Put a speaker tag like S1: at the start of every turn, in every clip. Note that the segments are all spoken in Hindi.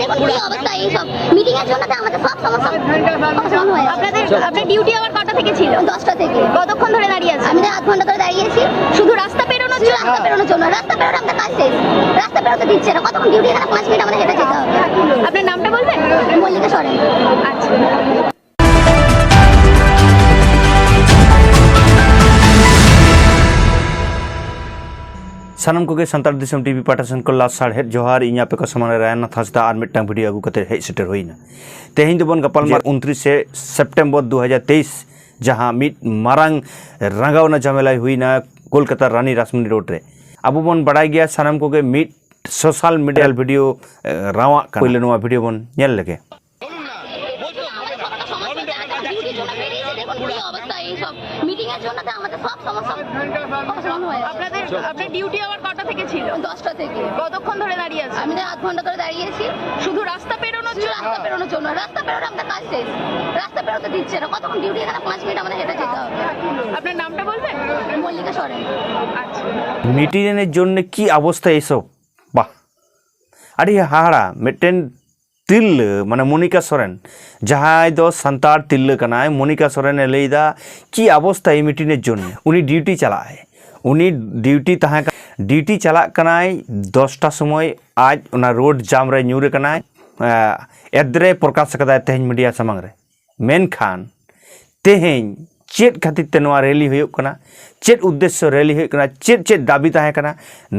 S1: দেখুন কি অবস্থা এই সব মিটিং এর জন্য তো আমাদের সব সমস্যা সমাধান হয়ে
S2: আপনার ডিউটি আবার কটা থেকে ছিল?
S1: 10টা থেকে।
S2: কতক্ষণ ধরে দাঁড়িয়ে আছেন?
S1: আমি তো আধ ঘন্টা ধরে দাঁড়িয়েছি
S2: শুধু রাস্তা পেরোনোর জন্য?
S1: রাস্তা পেরোনোর জন্য। রাস্তা পেরোনো আমাদের কাজ শেষ, রাস্তা পেরোতে দিচ্ছে না। কতক্ষণ ডিউটি, এখানে 5 মিনিট আমাদের হেঁটে যেতে হবে।
S2: আপনার নামটা বলবেন?
S1: মল্লিকা সরেন।
S2: আচ্ছা।
S3: सानम कोगे संतार दिसम टीवी पाठासन को लास्ट साढ़े जोहार इन पे समान रायनाथ हंसदा और मिट्टांग वीडियो अगू कते हेज सेटर होइना तेहिं दोबन गपाल 29 सेप्टेम्बर 2023 जहां मिट मारांग रंगावना झमेला हुईना कोलकाता रानी रासमनी रोड रे अबो बन बड़ाई गया सानम कोगे मिट सोशल मीडिया वीडियो रावा पहले नोआ वीडियो बन नेल लगे
S1: মিটিং এর জন্য তো আমাদের সব সমস্যা সমাধান হয়ে
S2: আপনার ডিউটি আবার কটা থেকে ছিল?
S1: 10টা থেকে।
S2: কতক্ষণ ধরে দাঁড়িয়ে আছেন?
S1: আমি তো আধ ঘন্টা ধরে দাঁড়িয়েছি
S2: শুধু রাস্তা পেরোনোর জন্য?
S1: রাস্তা পেরোনোর জন্য। রাস্তা পেরোনো আমাদের কাজ শেষ, রাস্তা পেরোতে দিচ্ছে না। কতক্ষণ ডিউটি, এখানে 5 মিনিট আমাদের হেঁটে যেতে হবে।
S2: আপনার নামটা বলবেন?
S1: মল্লিকা সরেন।
S2: আচ্ছা।
S3: মিটিংয়ের জন্য কি অবস্থা এইসব বাহ আরে হাহাড়া मिट्टेन तिल्ल माने मोनिका सोरेन जहां दो संतार तिल्ल कनाय मोनिका सोरेन लैदा की अवस्था ये मिटिंगेर जोन्नो उनी ड्यूटी चलाए उनी ड्यूटी तहां ड्यूटी चला कनाय 10टा समय आज उना रोड जाम रे न्यूरे कनाय एद्रे प्रकाश कदाय तेहन मीडिया समंग रे मेनखान तेहन चेत खातिर ते नोआ रैली हुयुग कना चेत उद्देश्य रैली हुयुग कना चेत चेत दाबी ताहें कना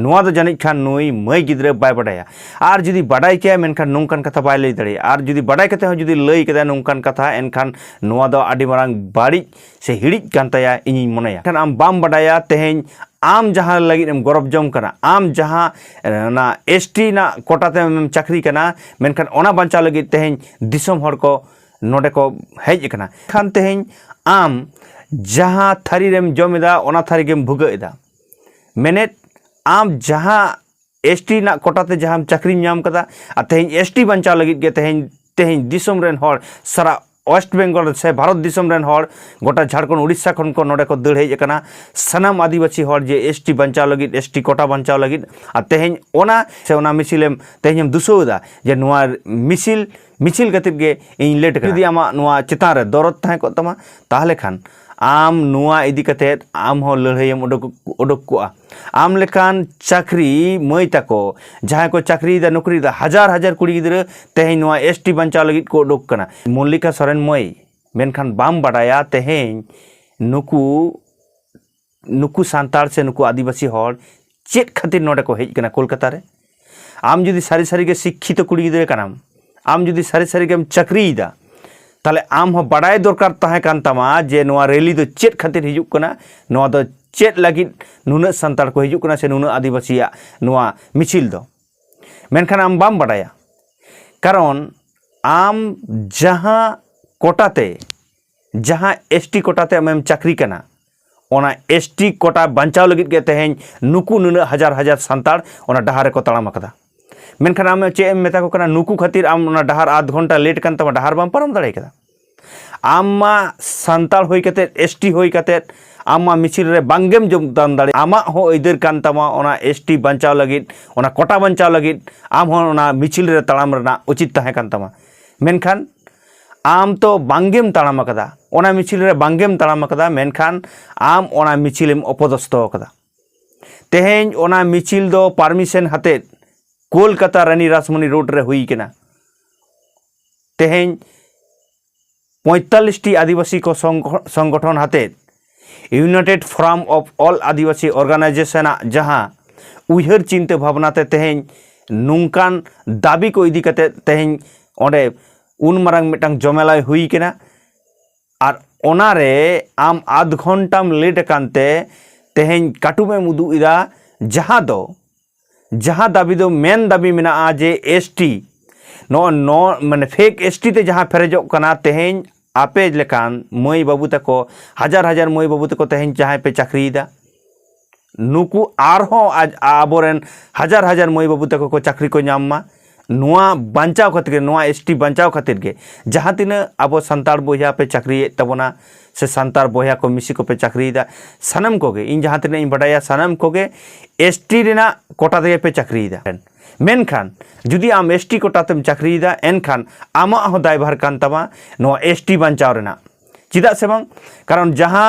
S3: नोआ दो जानिज खान नुई मई गिद्रे बाय बडाया आर जुदी बडाय के मेनखान नोंकान कथा बाय लई दाड़े आर जुदी बडाय कते हो जुदी लई केदा नोंकान कथा एनखान नोआ दो आडी मारांग बाड़ी से हिड़िज कान ताया इᱧ मनेया खान आम बाम बडाया तेहें आम जहाँ लगी गौरव जम कना आम जहाँ ना एसटी ना कोटाते चाकरी कना मेनखान ओना बांचा लगी तेहें दिसम हर को नोडे को हेज कना खान तेहें आम जहाँ थारी रेम जमेदा ओना थारी गेम भुगेदा मेनेट आम जहाँ एसटी ना कोटाते जहाँ चाकरी नाम कदा आ तेहें एसटी बंचा लगी गे तेहें दिसम रेन हर सारा वेस्ट बेंगल से भारत दिसम रेन हर गोटा झारखंड उड़ीसा खन को नोडे को दड़ हेज कना सनाम आदिवासी हर जे एसटी बंचा लगी एसटी कोटा बंचा लगी आ तेहें ओना से ओना मिसिलेम तेहें दुसोदा जे नोआ मिसिल मिचिल खातिर गे इन लेट जुदी आमा नोआ चितान रे दरद ताहें को तमा ताहले खान आम नोआ इदी कते आम हो लड़ाईम उडुक को आम लेकान चाकरी मई ताको जहाँ को चाकरी दा नौकरी दा हजार हजार कुड़ी गिद्रा तेहें नोआ एसटी बंचा लगी को उडुक कना मल्लिका सोरेन मई मेनखान बाम बडाया तेहें नुकु सांतार से नुकु आदिवासी हर चेत खातिर नोडे को हेज कना कोलकाता रे आम जुदी सारी सारी के शिक्षित कुड़ी गिद्रा कनाम आम जुदी सारी सारी के चाकरीदा ताले आम हो बड़ाई दरकार ताहें कान तमा जे नोआ रैली दो चेत खातिर हिजुक कना नोआ दो चेत लगी नुना संतार को हिजुक कना से नुना आदिवासिया नोआ मिचिल दो मेनखान आम बाम बड़ाया कारण आम जहाँ कोटाते जहाँ एसटी कोटाते आम चाकरी कना ओना एसटी कोटा बंचाव लगी के तेहें नुकु नुना हजार हजार संतार ओना डहार को तड़ाम कदा मेनखान आम चे मेता को कना नुकु खातिर आम ओना डहार आध घंटा लेट कान तमा डहार बाम पारम दाड़े कदा आमा संताल होई कते एसटी होई कते आमा मिचिल रे बांगेम जोगदान दाड़े आमा हो इधर कान तमा ओना एसटी बंचाव लगी ओना कोटा बंचाव लगी आम हो ओना मिचिल रे तड़ाम रना उचित ताहें कान तमा मेनखान आम तो बांगेम तड़ाम कदा ओना मिचिल रे बांगेम तड़ाम कदा मेनखान आम ओना मिचिलेम अपदस्थ कदा तेहें ओना मिचिल दो परमिशन हाते कोलकाता रानी रासमनी रोड रे हुई केना तेहें 45टी आदिवासी को संगठन हाते united forum of all Adivasi organisation जहाँ उहर चिंता भावनाते तेहें नुंकान दाबी को इदी कते तेहें ओंडे उन मारांग मिटांग जमेलाय हुई केना आर ओनारे आम आध घंटाम लेट कानते तेहें काटुमेम उदुग इदा जहाँ दाबी दो मेन दाबी मेना जे एसटी नो माने फेक एसटी ते जहाँ फेरेजो कना तेहें आपे लेकान मई बाबू तको हजार हजार मई बाबू तको तेहें जहाँ पे चाकरीदा नुकु आरहों आज आबोरेन हजार हजार मई बाबू तको को चाकरी को नामा नुआ बंचाव खातिर नुआ एसटी बंचाव खातिर के जहाँ तीन अब संतार बोया पे चाकरी तबना से संतार बोया को मिसी को पे चाकरी दा सनम कोगे इन जहाँ तीन इन बड़ाया सनम कोगे एसटी रेना कोटा दे पे चाकरी दा मेनखान जुदी आम एसटी कोटा तेम चाकरीदा एनखान आमाग हो दायभार कान तमा नोआ एसटी बांचाव रेना चिदा से बांग कारण जहां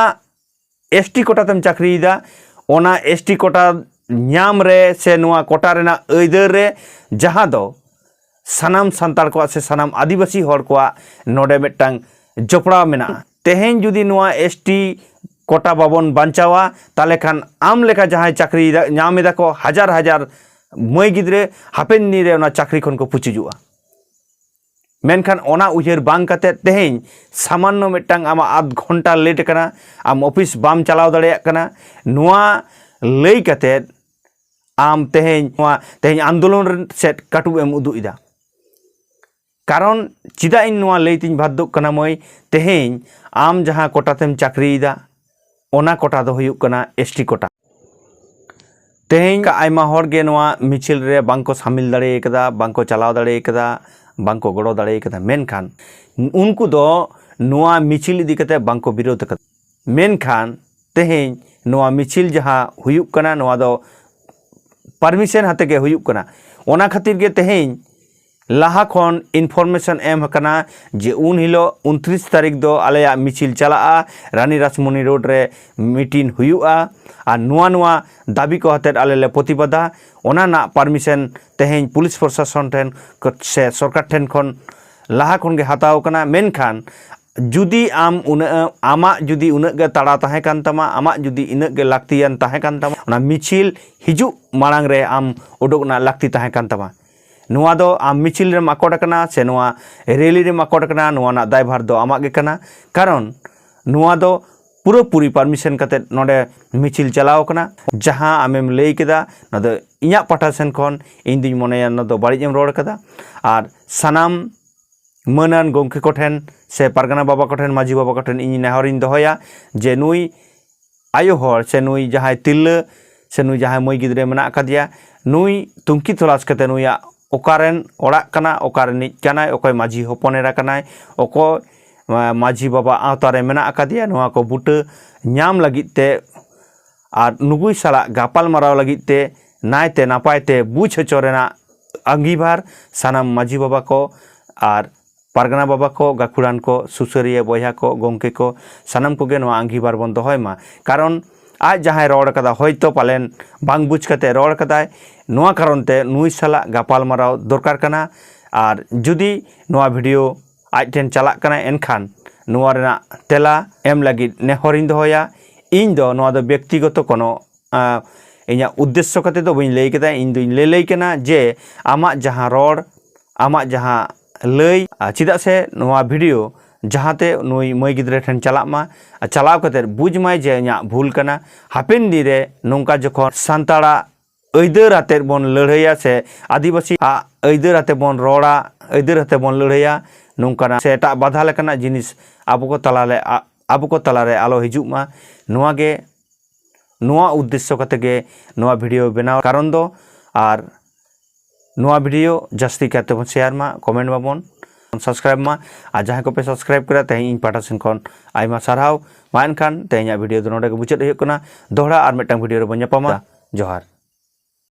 S3: एसटी कोटा तेम चाकरीदा ओना एसटी कोटा ᱧᱟᱢ रे से नोआ कोटा रेना अइदार रे जहां दो सानाम सांतार को से सानाम आदिवासी हर को नोडे मिटटांग जपड़ा मेना तेहेन जुदी नोआ एसटी कोटा बाबन बांचावा ताले खान आम लेका जहां चाकरी ᱧᱟᱢ एदा को हजार हजार मई गिद्रे हापेन नी रे ओना चाकरी खन को पुचिजुआ मेनखान ओना उयहर बांग काते तेहेन सामान्य मिटटांग आमा आध घंटा लेट कना आम ऑफिस बाम चलाव दाड़ेया कना नोआ लई काते आम तेहेन आंदोलन सेट काटू एम उदू इदा कारण चिदा इन नोआ लई तिन बाध्य कना मई तेहेन आम जहां कोटा तेम चाकरी इदा ओना कोटा दो हुयुक कना एसटी कोटा तेहेन का आयमा हर गे नोआ मिचिल रे बांको शामिल दाड़े कदा बांको चलाव दाड़े कदा बांको गड़ो दाड़े कदा मेनखान उनको दो नोआ मिचिल इदी कते बांको विरोध कदा मेनखान तेहेन नोआ मिचिल जहां हुयुक कना नोआ दो परमिशन हाते के हुयुक कना ओना खातिर गे तेहेन लाहा खन इनफॉर्मेशन एम हकना जे उन हिलो 29 तारीख दो आलेया मिचिल चला रानी रासमुनी रोड रे मीटिंग हुयुआ और नुआ नुआ दाबी को हते आले ले प्रतिबादा ओना ना परमिशन तेहेन पुलिस प्रशासन ठेन से सरकार ठेन खन लाहा खन गे हाताव कना मेनखान जुदी आम आमा जुदी उनग गे ताड़ा ताहे कान तमा आमा जुदी इनग गे लाक्तियान ताहे कान तमा ओना मिचिल हिजु मांग रे आम उडोक ना लाक्ति ताहे कान तमा नुआ दो आम मिचिल रे माकोड कना से नुआ रैली रे माकोड कना नुआ ना दायभार दो आमा गे कना कारण नुआ दो पूरा पूरी परमिशन कते नोडे मिचिल चलाव कना जहां आमेम लई केदा न दो इया पाठा सेन खन इन दुई मनेया न दो बाड़िजेम रोड कदा और सनाम मनान गोंके कोठेन से पारगाना बाबा कोठेन माजी बाबा कोठेन इन नेहरिन दोहया जे नुई आयो हर से नुई जहां तिल्ल से नुई जहां मई गिद्रे मना कदिया नुई तुंकी तलाश कते नुया ओकारेन ओड़ा कना ओकारेन कनाय ओकय माजी होपनेरा कनाय ओकय माजी बाबा आवतारे मेना अकादिया नुआ को बुट ᱧᱟᱢ लगित ते और नुगुई साला गापाल माराव लगित ते नायते नापायते बुझ हचोरेना अंगीभार सानाम माजी बाबा को और पारगाना बाबा को गाखुड़ान को सुसरिया बया को गोंके को सानाम को गे नुआ अंगीभार बन दोहयमा कारण आज जहां रोड कदा होयतो पालेन बांग बुझ कते रोड कदाय नुआ कारण ते नुई साला गापाल माराव दरकार कना और जुदी नुआ वीडियो आज ठेन चला कना एनखान नुआ रेना तेला एम लगी नेहरिन दोहया इन दो नुआ दो व्यक्तिगत कोनो इना उद्देश्य कते दो बइन लई केदा इन दुइन लई कना जे आमा जहां रोड आमा जहां लई चिदा से नुआ वीडियो जहाते नुई मई गिद्रे ठेन चला मा चलाव कते बुझ माय जे इना भूल कना हापेन दी रे नोंका जखन सांताड़ा अइदार आते बन लड़ाइया से आदिवासी अइदार आते बन रोड़ा अइदार आते बन लड़ाइया नोंकाना से एटा बाधा लेकाना जिनिस आबो को तालारे आलो हिजुमा नुआ गे नुआ उद्देश्य कते गे नुआ वीडियो बनाव कारण दो और नुआ वीडियो जास्ती करते बन शेयर मा कमेंट माबन सब्सक्राइब मा आ जहां को पे सब्सक्राइब करा तेहेन इन पाटा सेन खन आइमा सारहाव मा एनखान तेहेन वीडियो दो नोडे मुचाद हुयुग कना दोहरा और मिटटांग वीडियो रे बन ᱧᱟᱯᱟᱢᱟ जोहार।